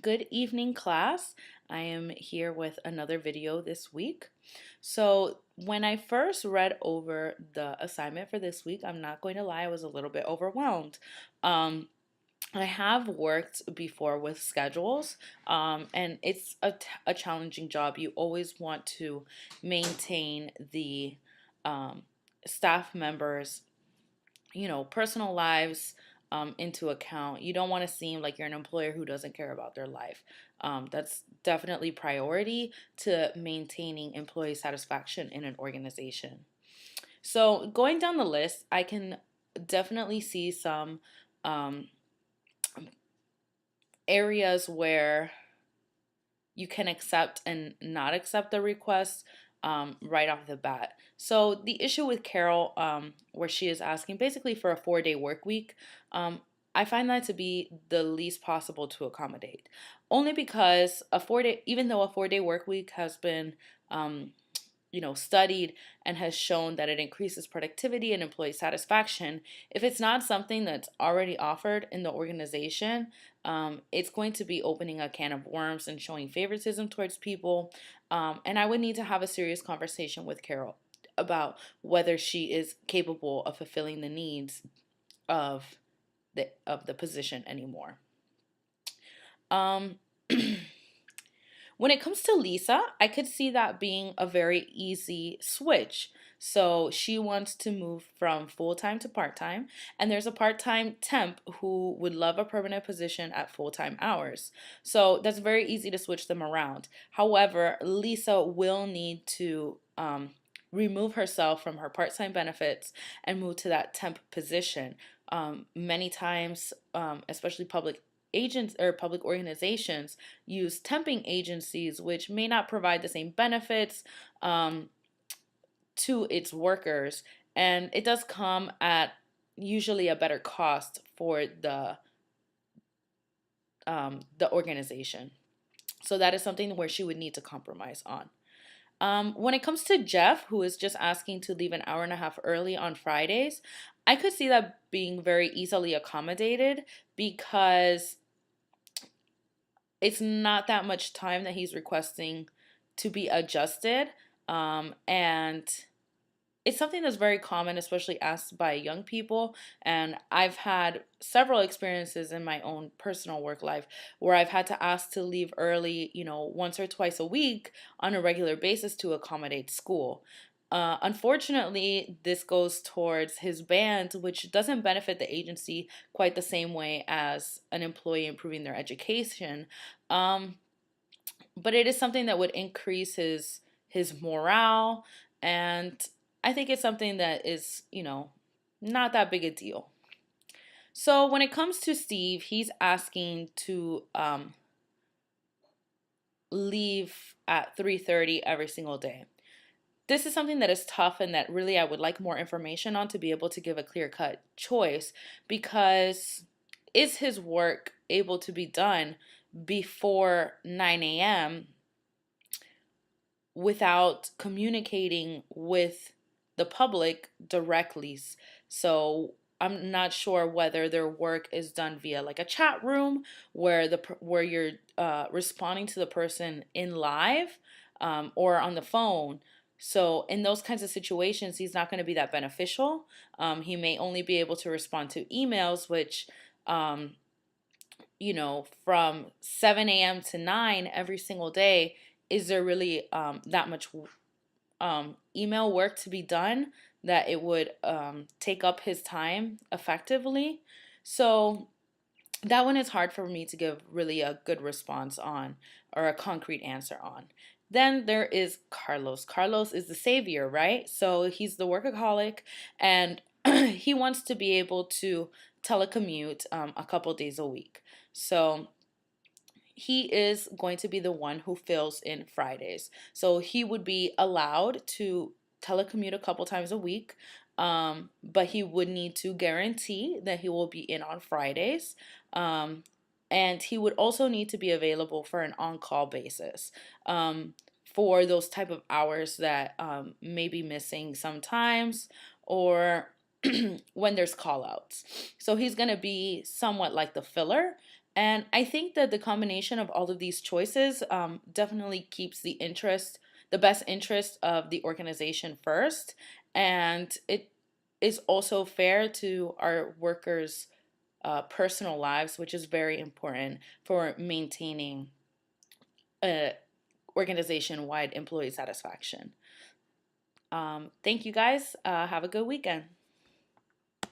Good evening, class. I am here with another video this week. So, when I first read over the assignment for this week, I'm not going to lie, I was a little bit overwhelmed. Um, I have worked before with schedules, and it's a challenging job. You always want to maintain the um, staff members' personal lives into account. You don't want to seem like you're an employer who doesn't care about their life. That's definitely priority to maintaining employee satisfaction in an organization. So going down the list, I can definitely see some um, areas where you can accept and not accept the request right off the bat. So the issue with Carol, where she is asking basically for a 4-day work week, I find that to be the least possible to accommodate. Only because even though a 4-day work week has been um, studied and has shown that it increases productivity and employee satisfaction, if it's not something that's already offered in the organization, it's going to be opening a can of worms and showing favoritism towards people. And I would need to have a serious conversation with Carol about whether she is capable of fulfilling the needs of the position anymore. Um, When it comes to Lisa, I could see that being a very easy switch. So she wants to move from full time to part time, and there's a part time temp who would love a permanent position at full time hours. So that's very easy to switch them around. However, Lisa will need to remove herself from her part time benefits and move to that temp position. Many times, especially public agents or public organizations use temping agencies, which may not provide the same benefits to its workers, and it does come at usually a better cost for the organization. So that is something where she would need to compromise on. When it comes to Jeff, who is just asking to leave an hour and a half early on Fridays, I could see that being very easily accommodated because it's not that much time that he's requesting to be adjusted. And it's something that's very common, especially asked by young people. And I've had several experiences in my own personal work life where I've had to ask to leave early, once or twice a week on a regular basis to accommodate school. Unfortunately, this goes towards his band, which doesn't benefit the agency quite the same way as an employee improving their education. Um, but it is something that would increase his morale, and I think it's something that is, not that big a deal. So when it comes to Steve, he's asking to leave at 3:30 every single day. This is something that is tough and that really I would like more information on to be able to give a clear-cut choice, because is his work able to be done before 9 a.m. without communicating with the public directly? So I'm not sure whether their work is done via like a chat room where you're responding to the person in live, or on the phone. So in those kinds of situations, he's not going to be that beneficial. He may only be able to respond to emails, which, from 7 a.m. to 9 every single day, is there really that much email work to be done that it would take up his time effectively? So that one is hard for me to give really a good response on, or a concrete answer on. Then there is Carlos. Carlos is the savior, right? So he's the workaholic, and he wants to be able to telecommute a couple days a week. So he is going to be the one who fills in Fridays. So he would be allowed to telecommute a couple times a week, but he would need to guarantee that he will be in on Fridays. And he would also need to be available for an on-call basis, for those type of hours that may be missing sometimes, or when there's call outs. So he's going to be somewhat like the filler, And I think that the combination of all of these choices definitely keeps the best interest of the organization first. And it is also fair to our workers' personal lives, which is very important for maintaining organization wide employee satisfaction. Thank you guys. Have a good weekend.